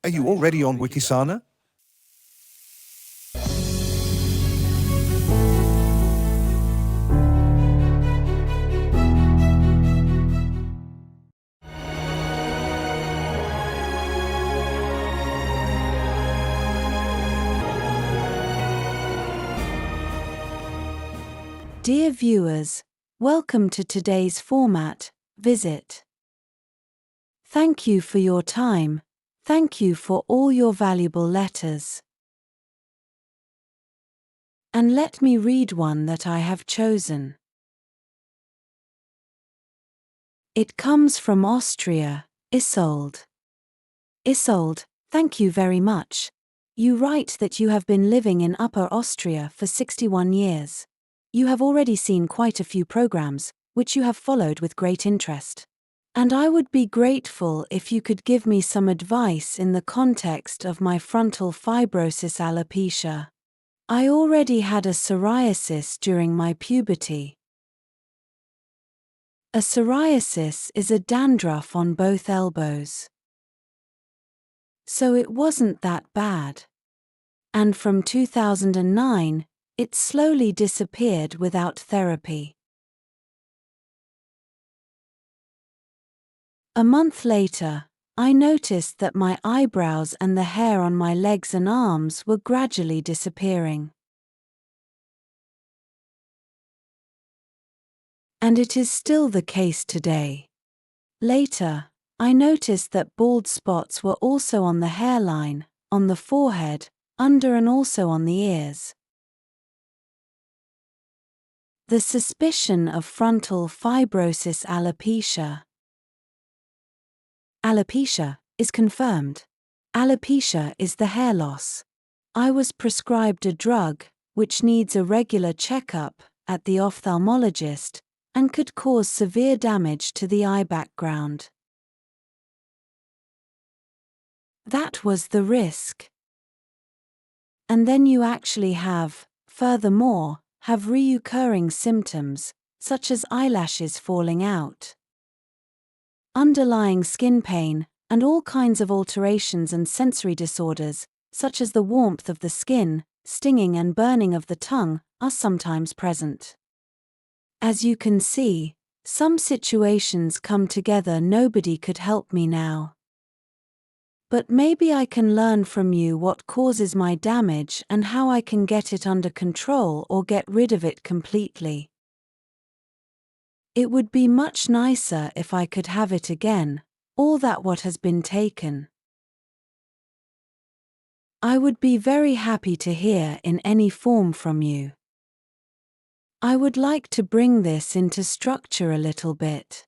Are you already on Wikisana? Dear viewers, welcome to today's format, Visite. Thank you for your time. Thank you for all your valuable letters. And let me read one that I have chosen. It comes from Austria, Isolde. Isolde, thank you very much. You write that you have been living in Upper Austria for 61 years. You have already seen quite a few programs, which you have followed with great interest. And I would be grateful if you could give me some advice in the context of my frontal fibrosis alopecia. I already had a psoriasis during my puberty. A psoriasis is a dandruff on both elbows. So it wasn't that bad. And from 2009, it slowly disappeared without therapy. A month later, I noticed that my eyebrows and the hair on my legs and arms were gradually disappearing. And it is still the case today. Later, I noticed that bald spots were also on the hairline, on the forehead, under and also on the ears. The suspicion of frontal fibrosis alopecia. Alopecia is confirmed. Alopecia is the hair loss. I was prescribed a drug, which needs a regular checkup at the ophthalmologist, and could cause severe damage to the eye background. That was the risk. And then you actually furthermore, have recurring symptoms, such as eyelashes falling out, underlying skin pain, and all kinds of alterations and sensory disorders, such as the warmth of the skin, stinging and burning of the tongue, are sometimes present. As you can see, some situations come together. Nobody could help me now. But maybe I can learn from you what causes my damage and how I can get it under control or get rid of it completely. It would be much nicer if I could have it again, all that what has been taken. I would be very happy to hear in any form from you. I would like to bring this into structure a little bit.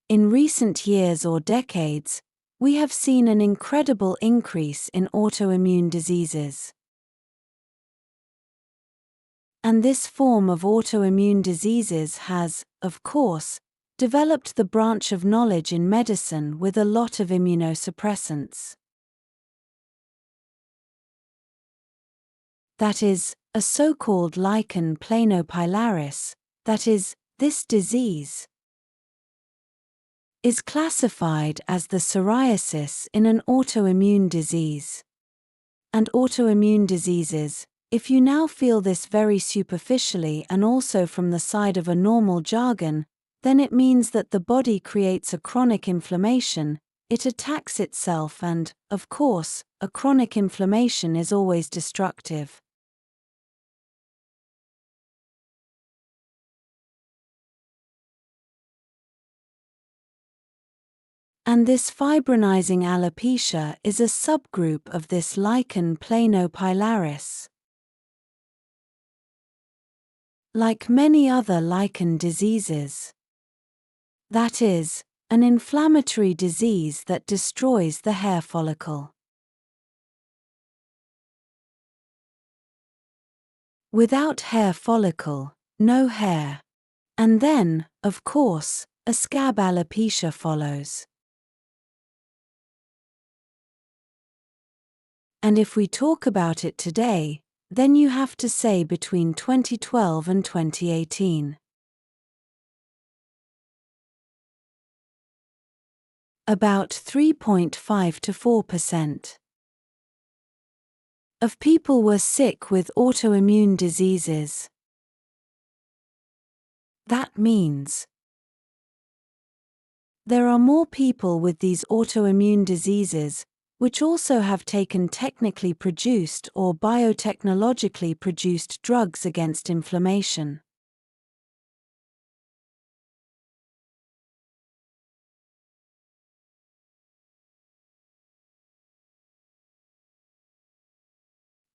In recent years or decades, we have seen an incredible increase in autoimmune diseases. And this form of autoimmune diseases has, of course, developed the branch of knowledge in medicine with a lot of immunosuppressants. That is, a so-called lichen planopilaris, that is, this disease is classified as the psoriasis in an autoimmune disease. And autoimmune diseases, if you now feel this very superficially and also from the side of a normal jargon, then it means that the body creates a chronic inflammation, it attacks itself and, of course, a chronic inflammation is always destructive. And this fibronizing alopecia is a subgroup of this lichen planopilaris. Like many other lichen diseases. That is, an inflammatory disease that destroys the hair follicle. Without hair follicle, no hair. And then, of course, a scab alopecia follows. And if we talk about it today, then you have to say between 2012 and 2018. About 3.5 to 4% of people were sick with autoimmune diseases. That means there are more people with these autoimmune diseases, which also have taken technically produced or biotechnologically produced drugs against inflammation.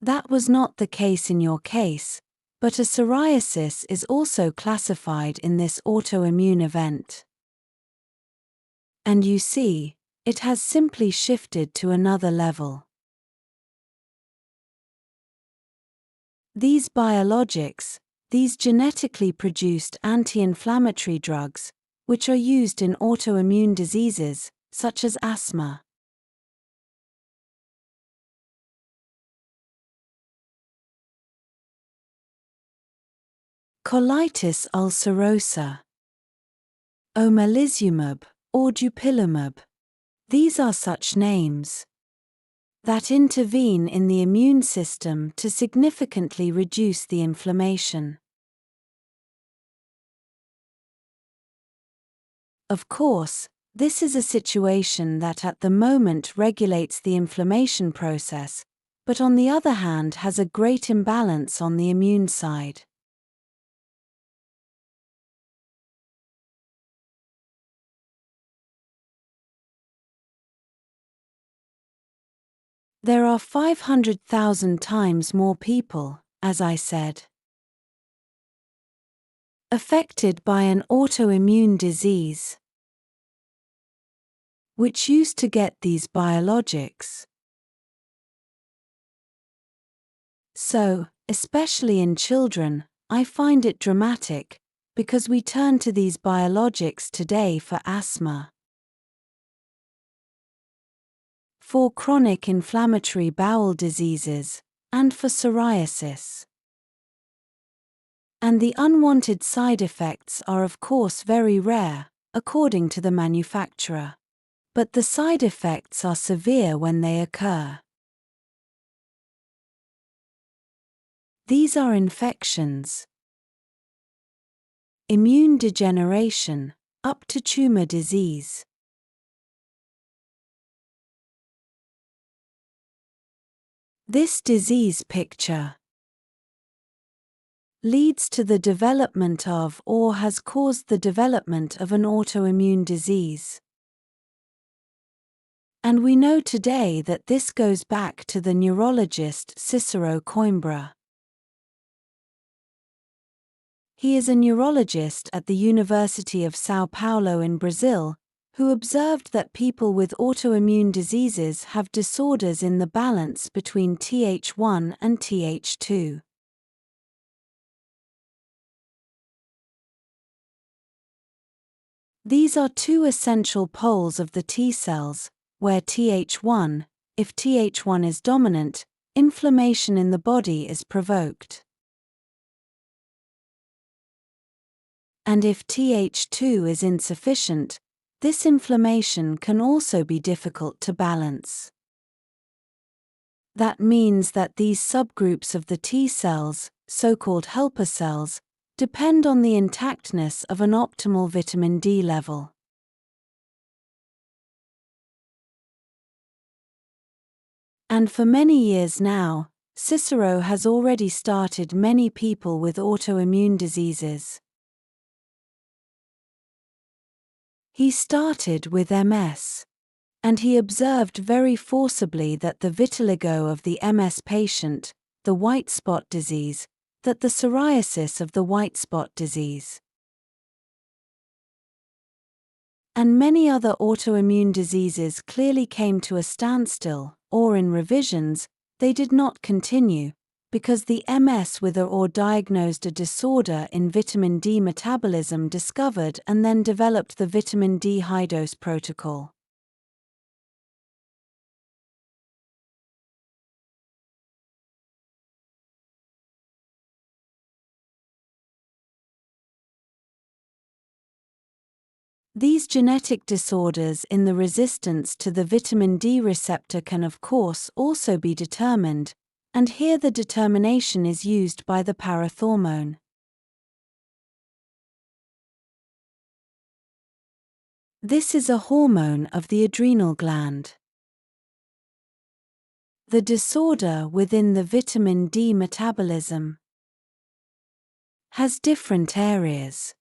That was not the case in your case, but a psoriasis is also classified in this autoimmune event. And you see, it has simply shifted to another level. These biologics, these genetically produced anti-inflammatory drugs, which are used in autoimmune diseases, such as asthma, colitis ulcerosa, omalizumab, or dupilumab. These are such names that intervene in the immune system to significantly reduce the inflammation. Of course, this is a situation that at the moment regulates the inflammation process, but on the other hand has a great imbalance on the immune side. There are 500,000 times more people, as I said, affected by an autoimmune disease, which used to get these biologics. So, especially in children, I find it dramatic, because we turn to these biologics today for asthma, for chronic inflammatory bowel diseases, and for psoriasis. And the unwanted side effects are of course very rare, according to the manufacturer. But the side effects are severe when they occur. These are infections, immune degeneration, up to tumor disease. This disease picture leads to the development of or has caused the development of an autoimmune disease. And we know today that this goes back to the neurologist Cicero Coimbra. He is a neurologist at the University of São Paulo in Brazil, who observed that people with autoimmune diseases have disorders in the balance between Th1 and Th2. These are two essential poles of the T cells, where Th1, if Th1 is dominant, inflammation in the body is provoked. And if Th2 is insufficient, this inflammation can also be difficult to balance. That means that these subgroups of the T cells, so-called helper cells, depend on the intactness of an optimal vitamin D level. And for many years now, Cicero has already started many people with autoimmune diseases. He started with MS. And he observed very forcibly that the vitiligo of the MS patient, the white spot disease, that the psoriasis of the white spot disease, and many other autoimmune diseases clearly came to a standstill, or in revisions, they did not continue, because the MS with or diagnosed a disorder in vitamin D metabolism discovered and then developed the vitamin D high dose protocol. These genetic disorders in the resistance to the vitamin D receptor can of course also be determined, and here the determination is used by the parathormone. This is a hormone of the adrenal gland. The disorder within the vitamin D metabolism has different areas.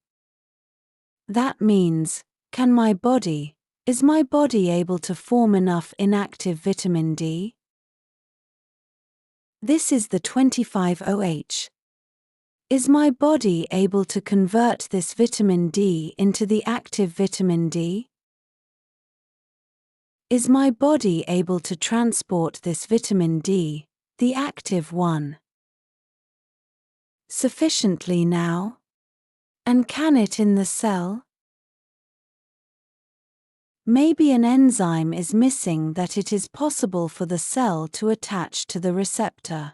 That means, is my body able to form enough inactive vitamin D? This is the 25OH. Is my body able to convert this vitamin D into the active vitamin D? Is my body able to transport this vitamin D, the active one, sufficiently now? And can it in the cell? Maybe an enzyme is missing that it is possible for the cell to attach to the receptor.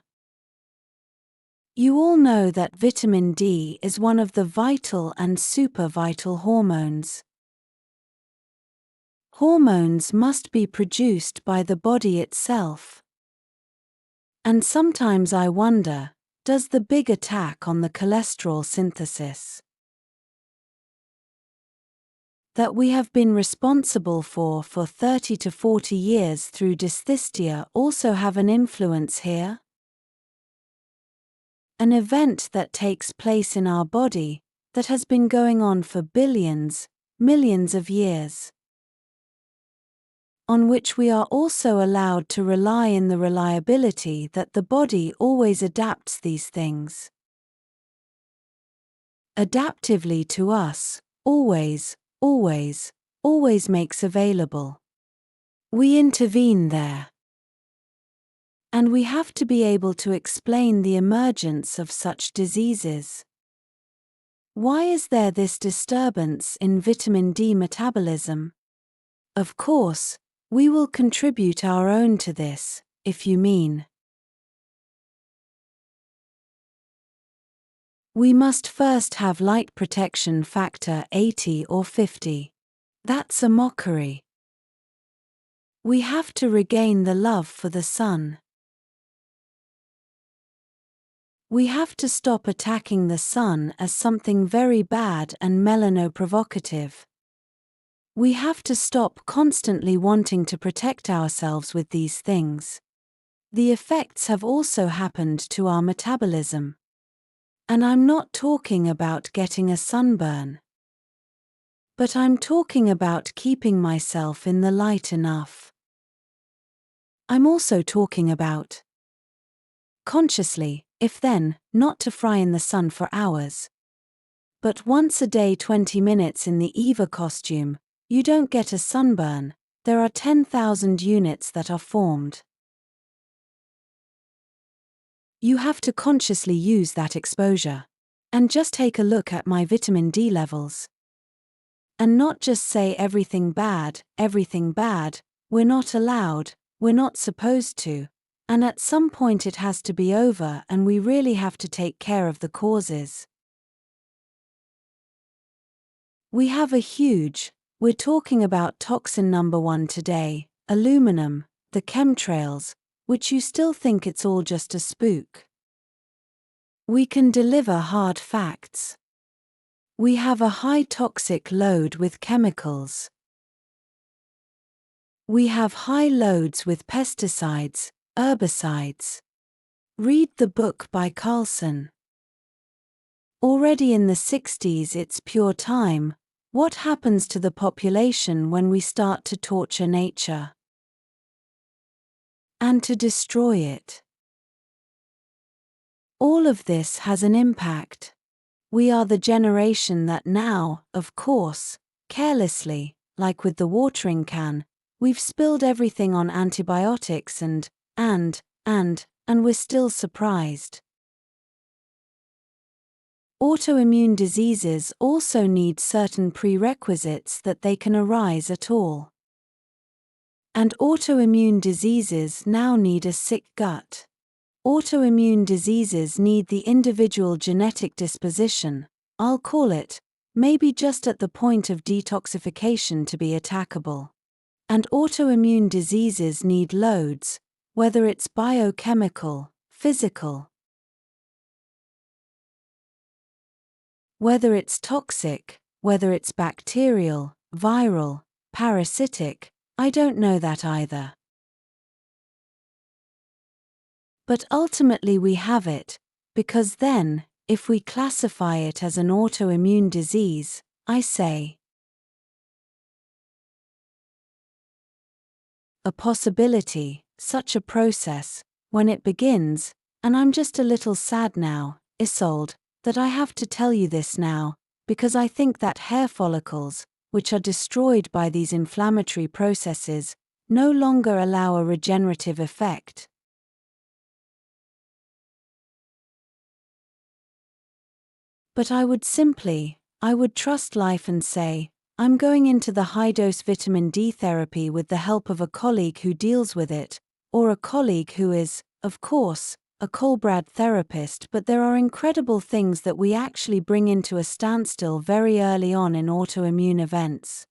You all know that vitamin D is one of the vital and supervital hormones. Hormones must be produced by the body itself. And sometimes I wonder, does the big attack on the cholesterol synthesis that we have been responsible for 30 to 40 years through dysthystia also have an influence here? An event that takes place in our body that has been going on for billions, millions of years, on which we are also allowed to rely in the reliability that the body always adapts these things adaptively to us, always makes available. We intervene there. And we have to be able to explain the emergence of such diseases. Why is there this disturbance in vitamin D metabolism? Of course, we will contribute our own to this, if you mean. We must first have light protection factor 80 or 50. That's a mockery. We have to regain the love for the sun. We have to stop attacking the sun as something very bad and melanoprovocative. We have to stop constantly wanting to protect ourselves with these things. The effects have also happened to our metabolism. And I'm not talking about getting a sunburn. But I'm talking about keeping myself in the light enough. I'm also talking about consciously, if then, not to fry in the sun for hours. But once a day 20 minutes in the Eva costume, you don't get a sunburn, there are 10,000 units that are formed. You have to consciously use that exposure. And just take a look at my vitamin D levels. And not just say everything bad, we're not allowed, we're not supposed to. And at some point it has to be over and we really have to take care of the causes. We have we're talking about toxin number 1 today, aluminum, the chemtrails, which you still think it's all just a spook. We can deliver hard facts. We have a high toxic load with chemicals. We have high loads with pesticides, herbicides. Read the book by Carlson. Already in the 60s it's pure time. What happens to the population when we start to torture nature? And to destroy it? All of this has an impact. We are the generation that now, of course, carelessly, like with the watering can, we've spilled everything on antibiotics and we're still surprised. Autoimmune diseases also need certain prerequisites that they can arise at all. And autoimmune diseases now need a sick gut. Autoimmune diseases need the individual genetic disposition, I'll call it, maybe just at the point of detoxification to be attackable. And autoimmune diseases need loads, whether it's biochemical, physical, whether it's toxic, whether it's bacterial, viral, parasitic, I don't know that either. But ultimately we have it, because then, if we classify it as an autoimmune disease, I say, a possibility, such a process, when it begins, and I'm just a little sad now, Isolde, that I have to tell you this now, because I think that hair follicles, which are destroyed by these inflammatory processes, no longer allow a regenerative effect. But I would trust life and say, I'm going into the high-dose vitamin D therapy with the help of a colleague who deals with it, or a colleague who is, of course, a Colbrad therapist, but there are incredible things that we actually bring into a standstill very early on in autoimmune events.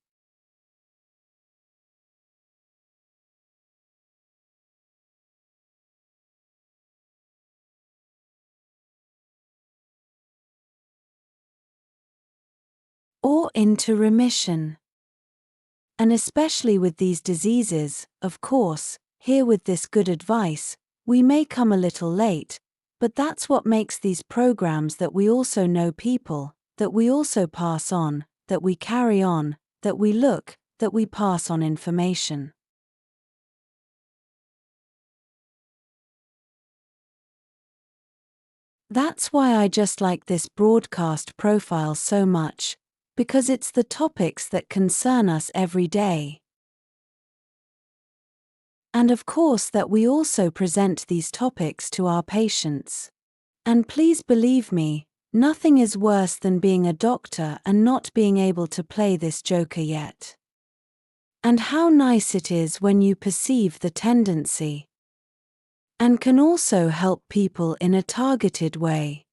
Or into remission. And especially with these diseases, of course, here with this good advice, we may come a little late, but that's what makes these programs that we also know people, that we also pass on, that we carry on, that we look, that we pass on information. That's why I just like this broadcast profile so much, because it's the topics that concern us every day. And of course that we also present these topics to our patients. And please believe me, nothing is worse than being a doctor and not being able to play this joker yet. And how nice it is when you perceive the tendency. And can also help people in a targeted way.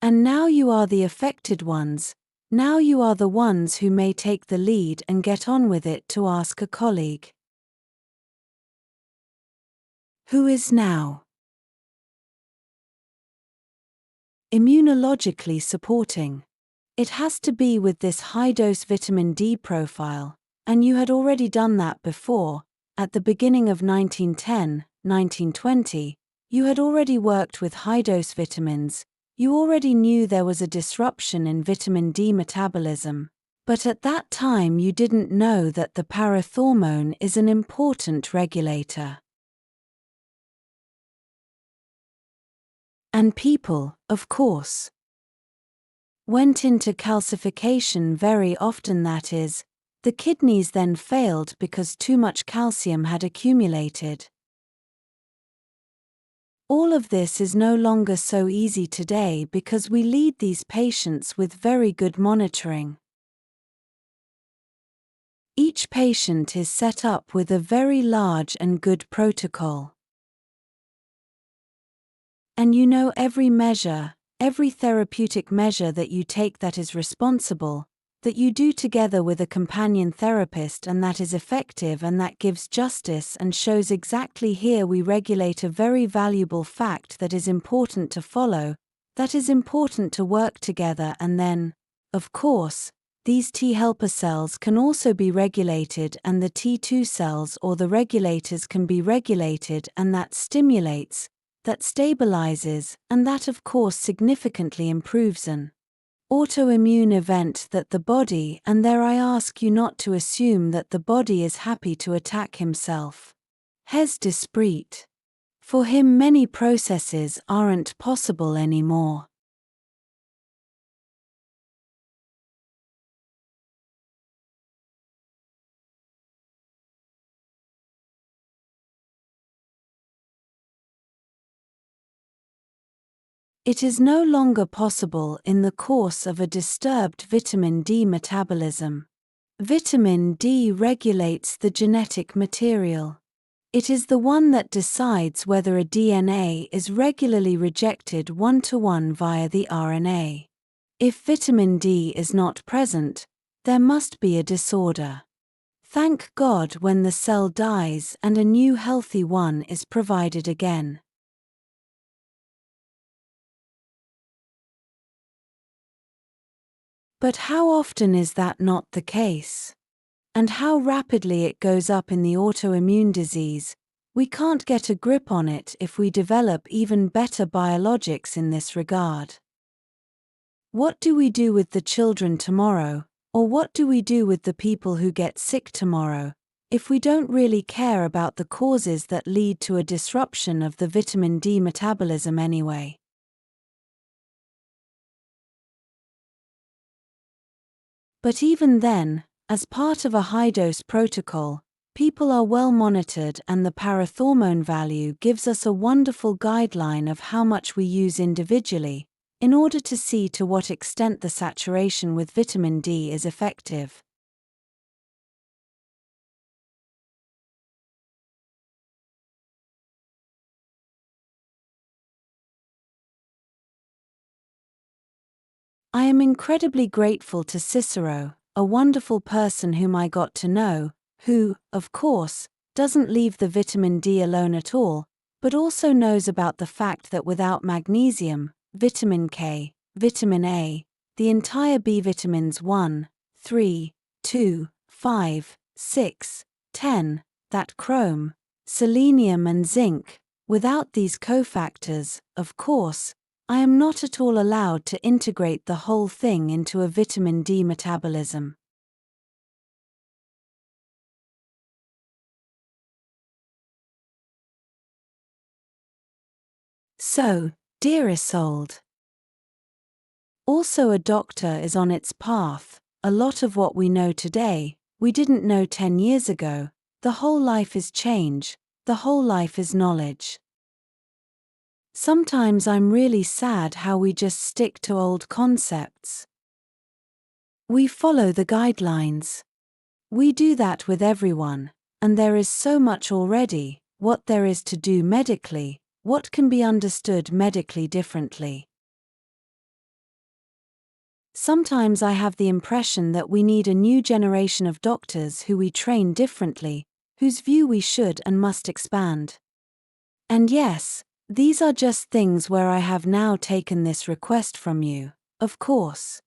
And now you are the affected ones, now you are the ones who may take the lead and get on with it to ask a colleague. Who is now immunologically supporting. It has to be with this high-dose vitamin D profile, and you had already done that before, at the beginning of 1910, 1920, you had already worked with high-dose vitamins, you already knew there was a disruption in vitamin D metabolism, but at that time you didn't know that the parathormone is an important regulator. And people, of course, went into calcification very often, that is, the kidneys then failed because too much calcium had accumulated. All of this is no longer so easy today because we lead these patients with very good monitoring. Each patient is set up with a very large and good protocol. And you know every measure, every therapeutic measure that you take that is responsible, that you do together with a companion therapist and that is effective and that gives justice and shows exactly here we regulate a very valuable fact that is important to follow, that is important to work together, and then, of course, these T helper cells can also be regulated and the T2 cells or the regulators can be regulated, and that stimulates, that stabilizes, and that of course significantly improves an autoimmune event that the body, and there I ask you not to assume that the body is happy to attack himself. Hes d'esprit. For him many processes aren't possible anymore. It is no longer possible in the course of a disturbed vitamin D metabolism. Vitamin D regulates the genetic material. It is the one that decides whether a DNA is regularly rejected one-to-one via the RNA. If vitamin D is not present, there must be a disorder. Thank God when the cell dies and a new healthy one is provided again. But how often is that not the case? And how rapidly it goes up in the autoimmune disease, we can't get a grip on it if we develop even better biologics in this regard. What do we do with the children tomorrow, or what do we do with the people who get sick tomorrow, if we don't really care about the causes that lead to a disruption of the vitamin D metabolism anyway? But even then, as part of a high-dose protocol, people are well monitored and the parathormone value gives us a wonderful guideline of how much we use individually, in order to see to what extent the saturation with vitamin D is effective. I am incredibly grateful to Cicero, a wonderful person whom I got to know, who, of course, doesn't leave the vitamin D alone at all, but also knows about the fact that without magnesium, vitamin K, vitamin A, the entire B vitamins 1, 3, 2, 5, 6, 10, that chrome, selenium and zinc, without these cofactors, of course, I am not at all allowed to integrate the whole thing into a vitamin D metabolism. So, dear Isolde, also a doctor is on its path. A lot of what we know today, we didn't know 10 years ago. The whole life is change, the whole life is knowledge. Sometimes I'm really sad how we just stick to old concepts. We follow the guidelines. We do that with everyone, and there is so much already, what there is to do medically, what can be understood medically differently. Sometimes I have the impression that we need a new generation of doctors who we train differently, whose view we should and must expand. And yes, these are just things where I have now taken this request from you, of course.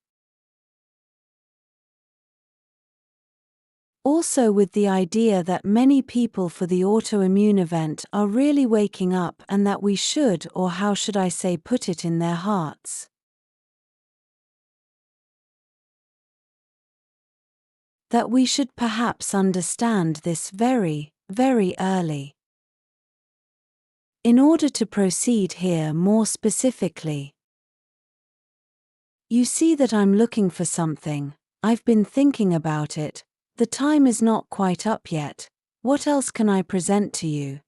Also with the idea that many people for the autoimmune event are really waking up and that we should, or how should I say, put it in their hearts, that we should perhaps understand this very, very early. In order to proceed here more specifically, you see that I'm looking for something, I've been thinking about it, the time is not quite up yet, what else can I present to you?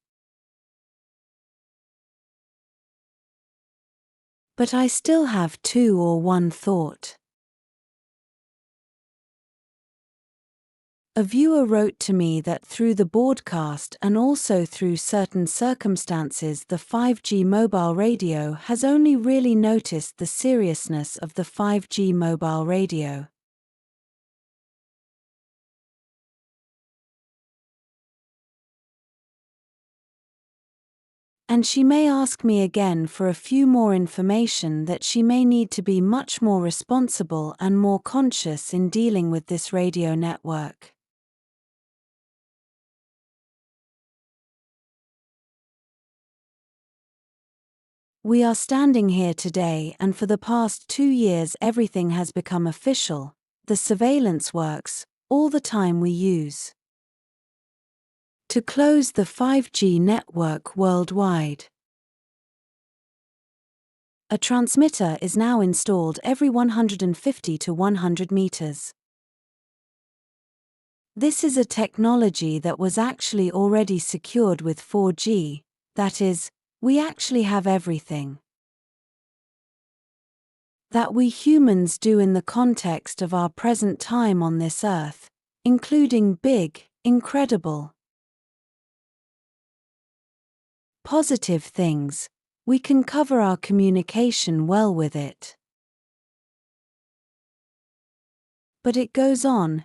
But I still have two or one thought. A viewer wrote to me that through the broadcast and also through certain circumstances the 5G mobile radio has only really noticed the seriousness of the 5G mobile radio. And she may ask me again for a few more information that she may need to be much more responsible and more conscious in dealing with this radio network. We are standing here today and for the past 2 years everything has become official, the surveillance works, all the time we use to close the 5G network worldwide. A transmitter is now installed every 150 to 100 meters. This is a technology that was actually already secured with 4G, that is, we actually have everything that we humans do in the context of our present time on this earth, including big, incredible, positive things. We can cover our communication well with it. But it goes on,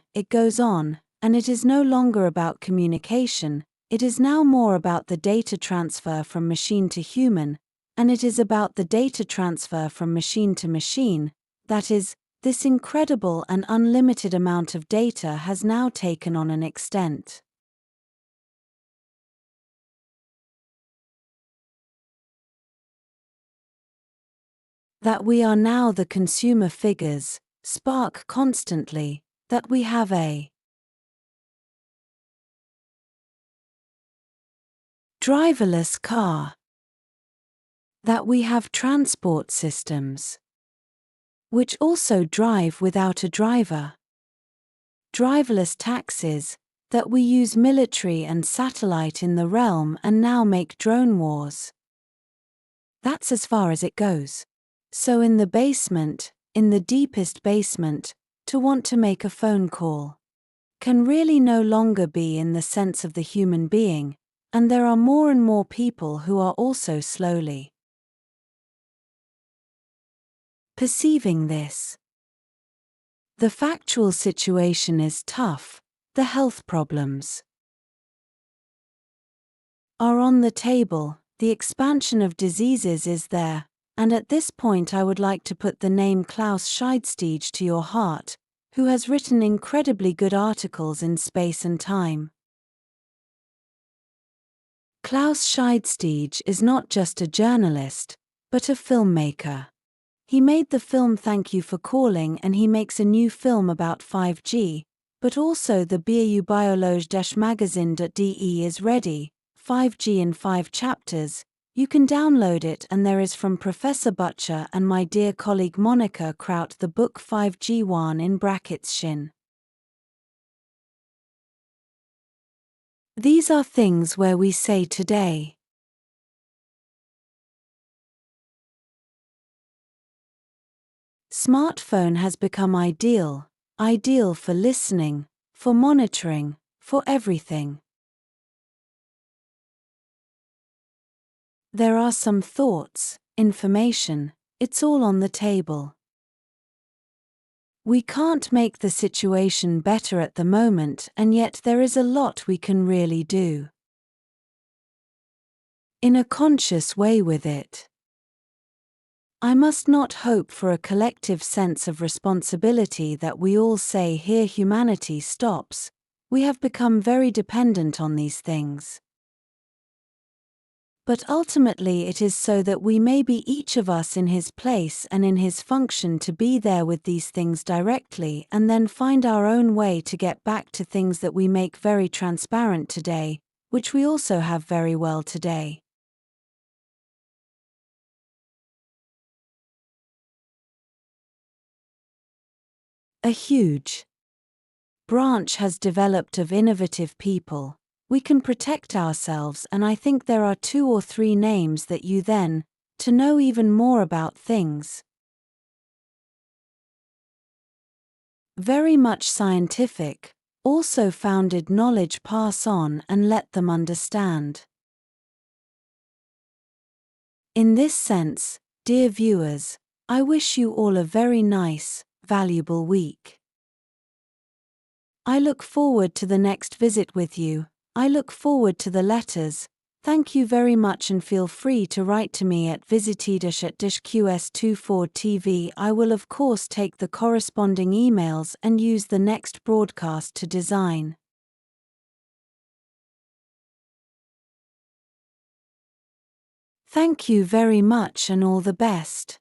and it is no longer about communication, it is now more about the data transfer from machine to human, and it is about the data transfer from machine to machine, that is, this incredible and unlimited amount of data has now taken on an extent that we are now the consumer figures, spark constantly, that we have a driverless car, that we have transport systems which also drive without a driver, driverless taxis, that we use military and satellite in the realm and now make drone wars. That's as far as it goes. So in the basement, in the deepest basement, to want to make a phone call can really no longer be in the sense of the human being, and there are more and more people who are also slowly perceiving this. The factual situation is tough, the health problems are on the table, the expansion of diseases is there, and at this point I would like to put the name Klaus Scheidsteige to your heart, who has written incredibly good articles in Space and Time. Klaus Scheidsteige is not just a journalist, but a filmmaker. He made the film Thank You for Calling, and he makes a new film about 5G, but also the BAU Biologe magazine.de is ready, 5G in 5 chapters. You can download it, and there is from Professor Butcher and my dear colleague Monica Kraut the book 5G1 in brackets Shin. These are things where we say today. Smartphone has become ideal for listening, for monitoring, for everything. There are some thoughts, information, it's all on the table. We can't make the situation better at the moment, and yet there is a lot we can really do. In a conscious way with it. I must not hope for a collective sense of responsibility that we all say here humanity stops. We have become very dependent on these things. But ultimately it is so that we may be each of us in his place and in his function to be there with these things directly, and then find our own way to get back to things that we make very transparent today, which we also have very well today. A huge branch has developed of innovative people. We can protect ourselves, and I think there are 2 or 3 names that you then, to know even more about things. Very much scientific, also founded knowledge pass on and let them understand. In this sense, dear viewers, I wish you all a very nice, valuable week. I look forward to the next visit with you. I look forward to the letters. Thank you very much, and feel free to write to me at visite@QS24 TV. I will of course take the corresponding emails and use the next broadcast to design. Thank you very much and all the best.